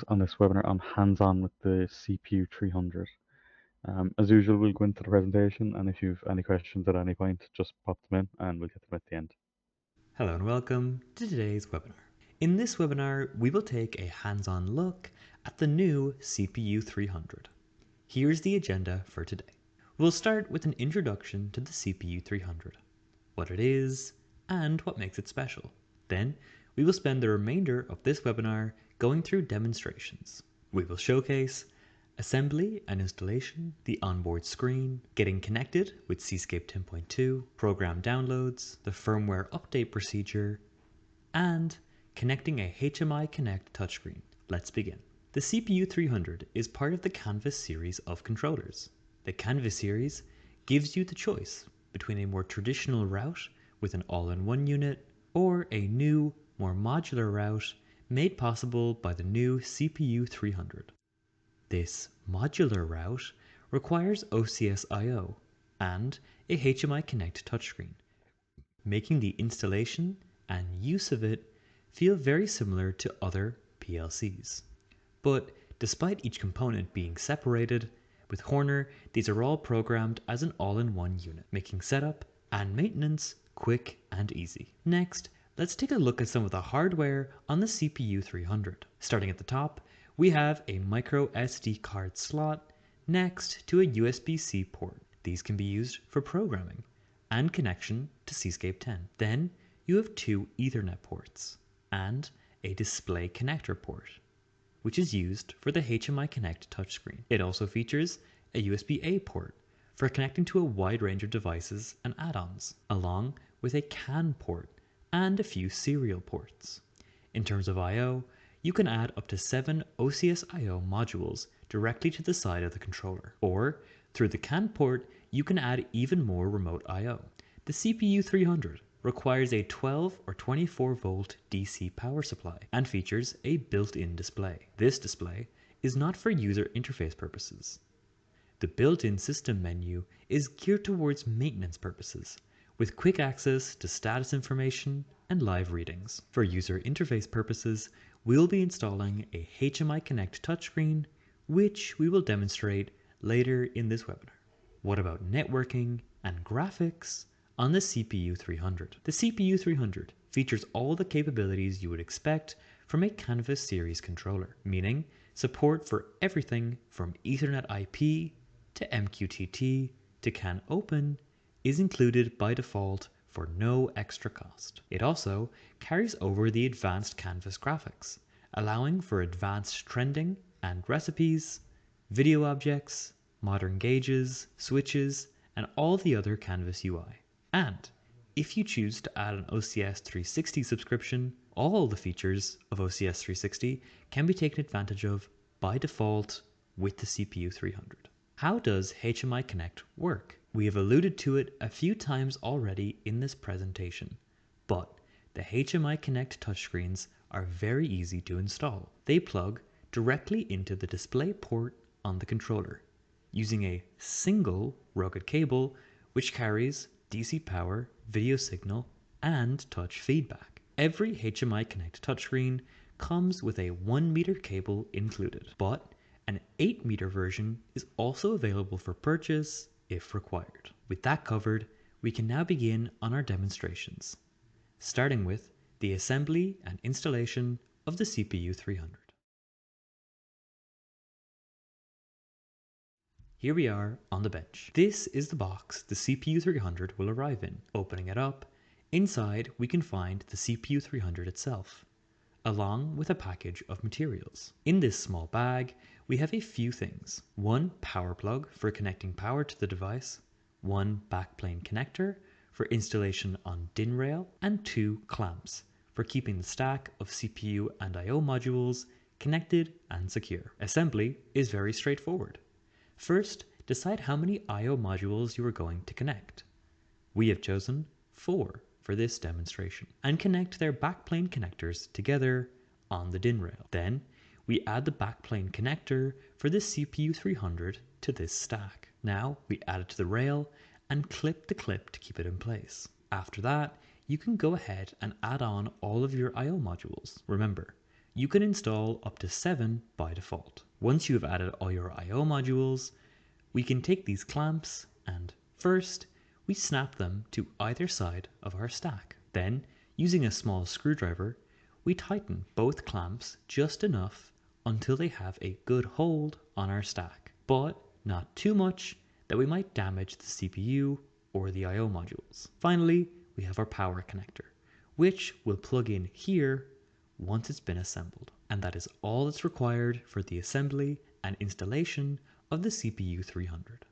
On this webinar on hands-on with the CPU300. As usual, we'll go into the presentation, and if you've any questions at any point, just pop them in and we'll get them at the end. Hello and welcome to today's webinar. In this webinar, we will take a hands-on look at the new CPU300. Here's the agenda for today. We'll start with an introduction to the CPU300, what it is, and what makes it special. Then, we will spend the remainder of this webinar going through demonstrations. We will showcase assembly and installation, the onboard screen, getting connected with Cscape 10.2, program downloads, the firmware update procedure, and connecting a HMI Connect touchscreen. Let's begin. The CPU300 is part of the Canvas series of controllers. The Canvas series gives you the choice between a more traditional route with an all-in-one unit or a new, more modular route made possible by the new CPU300. This modular route requires OCS I/O and a HMI Connect touchscreen, making the installation and use of it feel very similar to other PLCs. But despite each component being separated, with Horner, these are all programmed as an all-in-one unit, making setup and maintenance quick and easy. Next, let's take a look at some of the hardware on the CPU300. Starting at the top, we have a micro SD card slot next to a USB-C port. These can be used for programming and connection to Cscape 10. Then you have two Ethernet ports and a display connector port, which is used for the HMI Connect touchscreen. It also features a USB-A port for connecting to a wide range of devices and add-ons, along with a CAN port and a few serial ports. In terms of I/O, you can add up to 7 OCS I/O modules directly to the side of the controller, or through the CAN port, you can add even more remote I/O. The CPU300 requires a 12 or 24 volt DC power supply and features a built-in display. This display is not for user interface purposes. The built-in system menu is geared towards maintenance purposes, with quick access to status information and live readings. For user interface purposes, we'll be installing a HMI Connect touchscreen, which we will demonstrate later in this webinar. What about networking and graphics on the CPU300? The CPU300 features all the capabilities you would expect from a Canvas series controller, meaning support for everything from Ethernet IP to MQTT to CAN Open is included by default for no extra cost. It also carries over the advanced Canvas graphics, allowing for advanced trending and recipes, video objects, modern gauges, switches, and all the other Canvas UI. And if you choose to add an OCS 360 subscription, all the features of OCS 360 can be taken advantage of by default with the CPU300. How does HMI Connect work? We have alluded to it a few times already in this presentation, but the HMI Connect touchscreens are very easy to install. They plug directly into the display port on the controller, using a single rugged cable which carries DC power, video signal, and touch feedback. Every HMI Connect touchscreen comes with a 1 meter cable included, but an 8 meter version is also available for purchase if required. With that covered, we can now begin on our demonstrations, starting with the assembly and installation of the CPU300. Here we are on the bench. This is the box the CPU300 will arrive in. Opening it up, inside we can find the CPU300 itself, along with a package of materials. In this small bag, we have a few things. One power plug for connecting power to the device, one backplane connector for installation on DIN rail, and 2 clamps for keeping the stack of CPU and I/O modules connected and secure. Assembly is very straightforward. First, decide how many I/O modules you are going to connect. We have chosen 4 for this demonstration, and connect their backplane connectors together on the DIN rail. Then, we add the backplane connector for the CPU300 to this stack. Now, we add it to the rail and clip the clip to keep it in place. After that, you can go ahead and add on all of your I/O modules. Remember, you can install up to 7 by default. Once you have added all your I/O modules, we can take these clamps and first we snap them to either side of our stack. Then, using a small screwdriver, we tighten both clamps just enough until they have a good hold on our stack, but not too much that we might damage the CPU or the I/O modules. Finally, we have our power connector, which will plug in here once it's been assembled. And that is all that's required for the assembly and installation of the CPU300.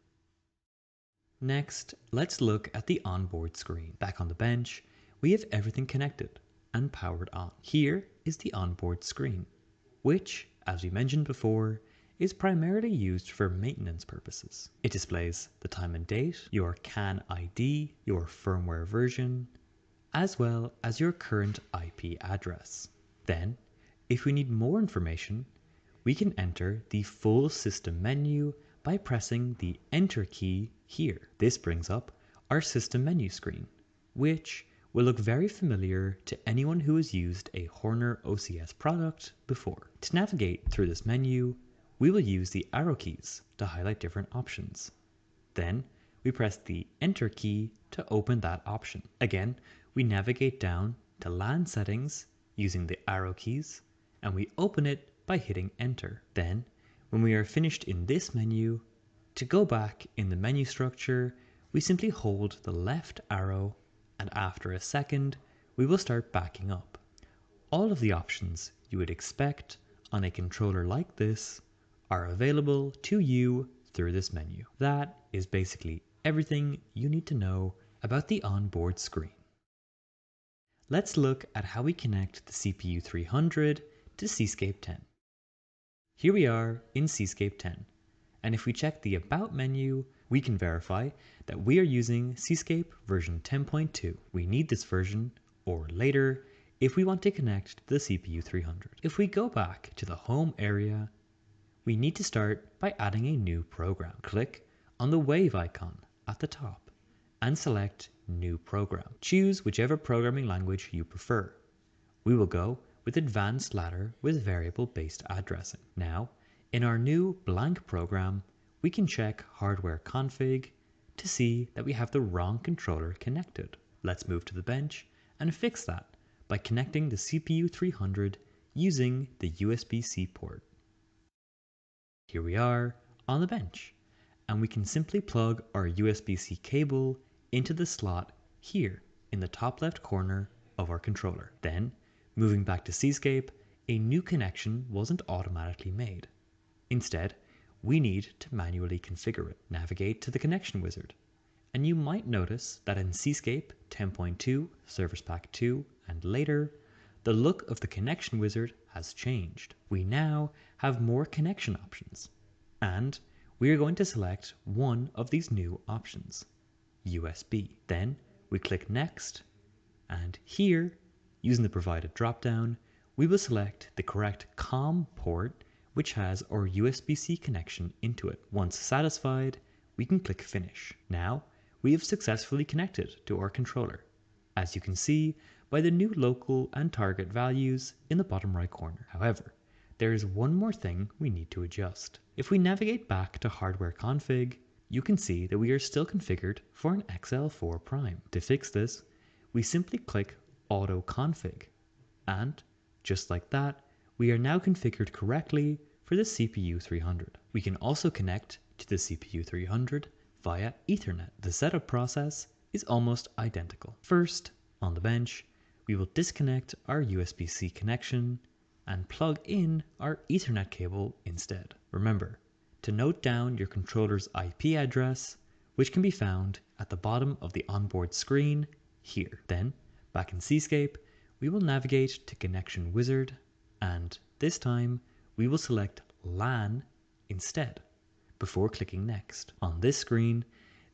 Next, let's look at the onboard screen. Back on the bench, we have everything connected and powered on. Here is the onboard screen, which, as we mentioned before, is primarily used for maintenance purposes. It displays the time and date, your CAN ID, your firmware version, as well as your current IP address. Then, if we need more information, we can enter the full system menu by pressing the Enter key here. This brings up our system menu screen, which will look very familiar to anyone who has used a Horner OCS product before. To navigate through this menu, we will use the arrow keys to highlight different options. Then, we press the Enter key to open that option. Again, we navigate down to LAN settings using the arrow keys, and we open it by hitting Enter. Then, when we are finished in this menu, to go back in the menu structure, we simply hold the left arrow, and after a second, we will start backing up. All of the options you would expect on a controller like this are available to you through this menu. That is basically everything you need to know about the onboard screen. Let's look at how we connect the CPU300 to Cscape 10. Here we are in Cscape 10, and if we check the About menu, we can verify that we are using Cscape version 10.2. We need this version, or later, if we want to connect to the CPU300. If we go back to the Home area, we need to start by adding a new program. Click on the wave icon at the top and select New Program. Choose whichever programming language you prefer. We will go with Advanced Ladder with Variable-Based Addressing. Now, in our new blank program, we can check Hardware Config to see that we have the wrong controller connected. Let's move to the bench and fix that by connecting the CPU300 using the USB-C port. Here we are on the bench, and we can simply plug our USB-C cable into the slot here in the top left corner of our controller. Then, moving back to Cscape, a new connection wasn't automatically made. Instead, we need to manually configure it. Navigate to the connection wizard, and you might notice that in Cscape 10.2, Service Pack 2, and later, the look of the connection wizard has changed. We now have more connection options, and we are going to select one of these new options, USB. Then we click Next, and here, using the provided dropdown, we will select the correct COM port, which has our USB-C connection into it. Once satisfied, we can click Finish. Now, we have successfully connected to our controller, as you can see by the new local and target values in the bottom right corner. However, there is one more thing we need to adjust. If we navigate back to Hardware Config, you can see that we are still configured for an XL4 Prime. To fix this, we simply click Auto Config, and just like that, we are now configured correctly for the CPU300. We can also connect to the CPU300 via Ethernet. The setup process is almost identical. First, on the bench, we will disconnect our USB-C connection and plug in our Ethernet cable instead. Remember to note down your controller's IP address, which can be found at the bottom of the onboard screen here. Then, back in Cscape, we will navigate to Connection Wizard, and this time we will select LAN instead before clicking Next. On this screen,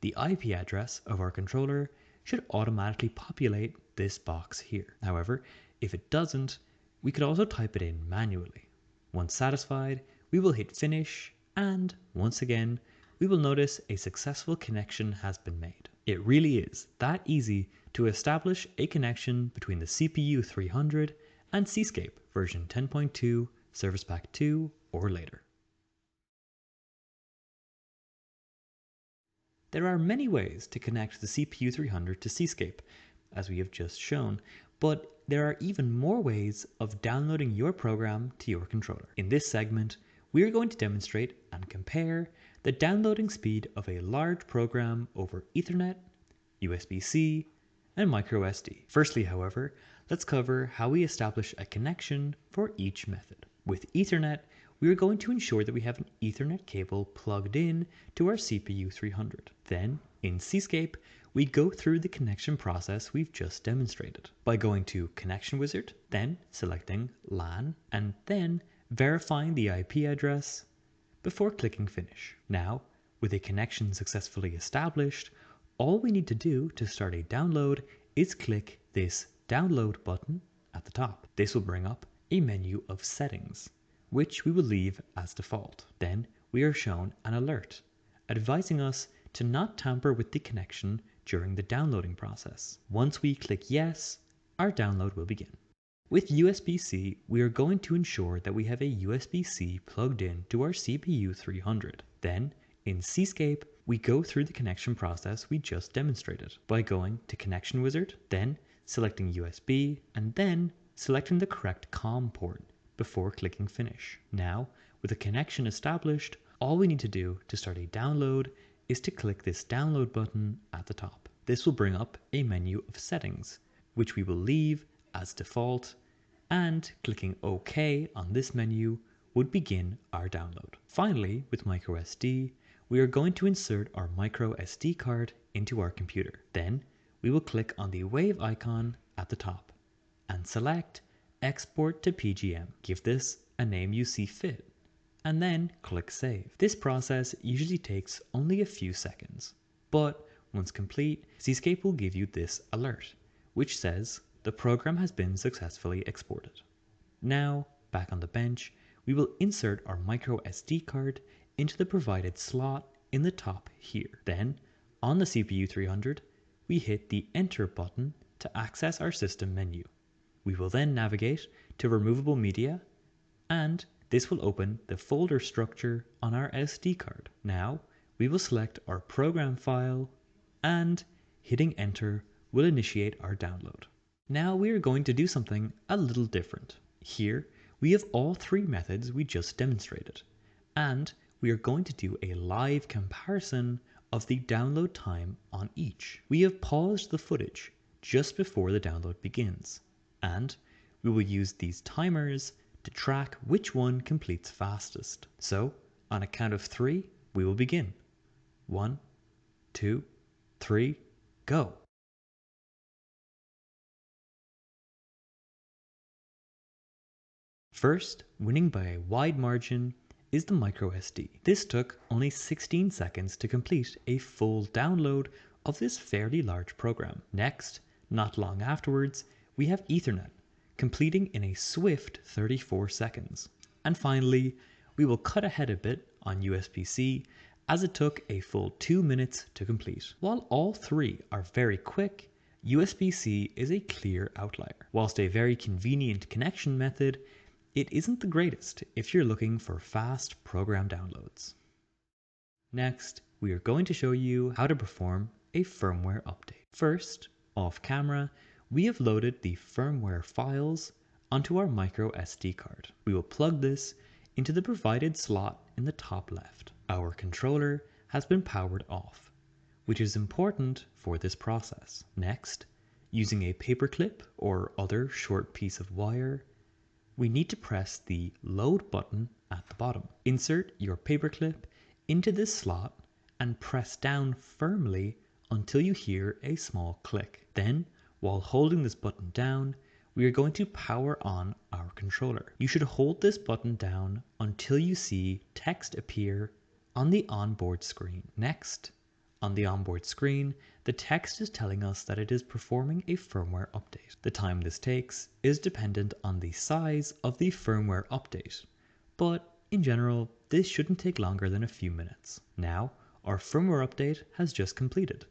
the IP address of our controller should automatically populate this box here. However, if it doesn't, we could also type it in manually. Once satisfied, we will hit Finish, and once again, we will notice a successful connection has been made. It really is that easy to establish a connection between the CPU300 and Cscape version 10.2, Service Pack 2, or later. There are many ways to connect the CPU300 to Cscape, as we have just shown, but there are even more ways of downloading your program to your controller. In this segment, we are going to demonstrate and compare the downloading speed of a large program over Ethernet, USB-C, and microSD. Firstly, however, let's cover how we establish a connection for each method. With Ethernet, we are going to ensure that we have an Ethernet cable plugged in to our CPU300. Then, in Cscape, we go through the connection process we've just demonstrated by going to Connection Wizard, then selecting LAN, and then verifying the IP address before clicking Finish. Now, with a connection successfully established, all we need to do to start a download is click this Download button at the top. This will bring up a menu of settings, which we will leave as default. Then we are shown an alert advising us to not tamper with the connection during the downloading process. Once we click yes, our download will begin. With USB-C, we are going to ensure that we have a USB-C plugged in to our CPU300. Then, in Cscape, we go through the connection process we just demonstrated by going to Connection Wizard, then selecting USB, and then selecting the correct COM port before clicking Finish. Now, with a connection established, all we need to do to start a download is to click this Download button at the top. This will bring up a menu of settings, which we will leave as default, and clicking OK on this menu would begin our download. Finally, with microSD, we are going to insert our microSD card into our computer. Then, we will click on the wave icon at the top and select Export to PGM. Give this a name you see fit, and then click Save. This process usually takes only a few seconds, but once complete, Cscape will give you this alert, which says the program has been successfully exported. Now, back on the bench, we will insert our microSD card into the provided slot in the top here. Then, on the CPU300, we hit the Enter button to access our system menu. We will then navigate to Removable Media, and this will open the folder structure on our SD card. Now, we will select our program file, and hitting Enter will initiate our download. Now we are going to do something a little different. Here, we have all three methods we just demonstrated, and we are going to do a live comparison of the download time on each. We have paused the footage just before the download begins, and we will use these timers to track which one completes fastest. So, on a count of 3, we will begin. 1, 2, 3, go! First, winning by a wide margin, is the microSD. This took only 16 seconds to complete a full download of this fairly large program. Next, not long afterwards, we have Ethernet, completing in a swift 34 seconds. And finally, we will cut ahead a bit on USB-C, as it took a full 2 minutes to complete. While all three are very quick, USB-C is a clear outlier. Whilst a very convenient connection method, it isn't the greatest if you're looking for fast program downloads. Next, we are going to show you how to perform a firmware update. First, off camera, we have loaded the firmware files onto our micro SD card. We will plug this into the provided slot in the top left. Our controller has been powered off, which is important for this process. Next, using a paperclip or other short piece of wire, we need to press the load button at the bottom. Insert your paperclip into this slot and press down firmly until you hear a small click. Then, while holding this button down, we are going to power on our controller. You should hold this button down until you see text appear on the onboard screen. Next, on the onboard screen, the text is telling us that it is performing a firmware update. The time this takes is dependent on the size of the firmware update, but in general, this shouldn't take longer than a few minutes. Now, our firmware update has just completed,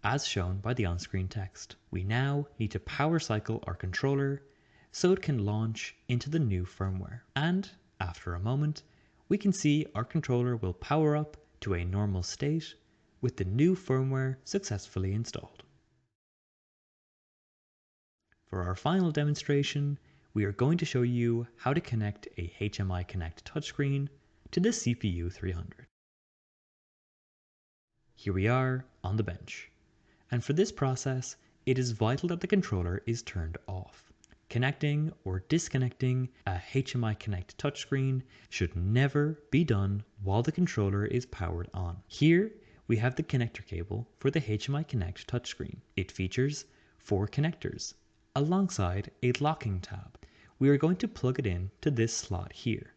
as shown by the on-screen text. We now need to power cycle our controller so it can launch into the new firmware. And after a moment, we can see our controller will power up to a normal state with the new firmware successfully installed. For our final demonstration, we are going to show you how to connect a HMI Connect touchscreen to the CPU300. Here we are on the bench. And for this process, it is vital that the controller is turned off. Connecting or disconnecting a HMI Connect touchscreen should never be done while the controller is powered on. Here, we have the connector cable for the HMI Connect touchscreen. It features 4 connectors alongside a locking tab. We are going to plug it in to this slot here,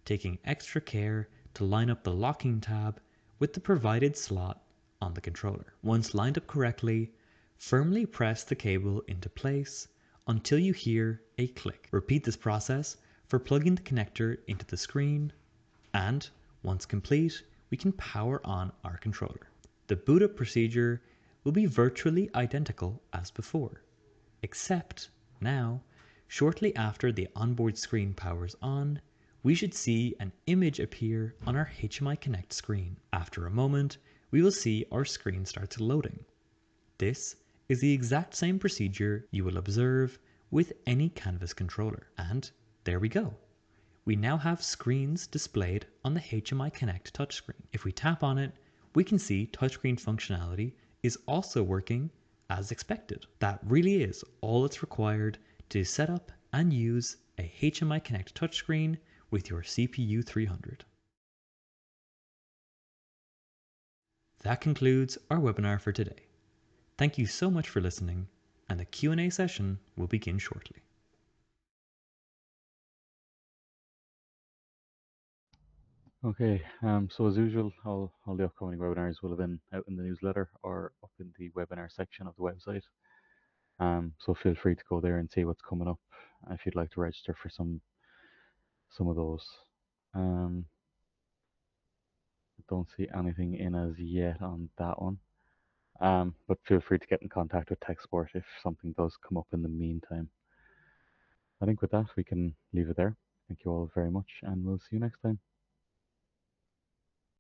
taking extra care to line up the locking tab with the provided slot on the controller. Once lined up correctly, firmly press the cable into place until you hear a click. Repeat this process for plugging the connector into the screen, and once complete, we can power on our controller. The boot up procedure will be virtually identical as before, except now, shortly after the onboard screen powers on, we should see an image appear on our HMI Connect screen. After a moment, we will see our screen starts loading. This is the exact same procedure you will observe with any Canvas controller. And there we go. We now have screens displayed on the HMI Connect touchscreen. If we tap on it, we can see touchscreen functionality is also working as expected. That really is all that's required to set up and use a HMI Connect touchscreen with your CPU300. That concludes our webinar for today. Thank you so much for listening, and the Q&A session will begin shortly. Okay, so as usual, all the upcoming webinars will have been out in the newsletter or up in the webinar section of the website. So feel free to go there and see what's coming up if you'd like to register for some of those. Don't see anything in as yet on that one. But feel free to get in contact with tech support if something does come up in the meantime. I think with that we can leave it there. Thank you all very much, and we'll see you next time.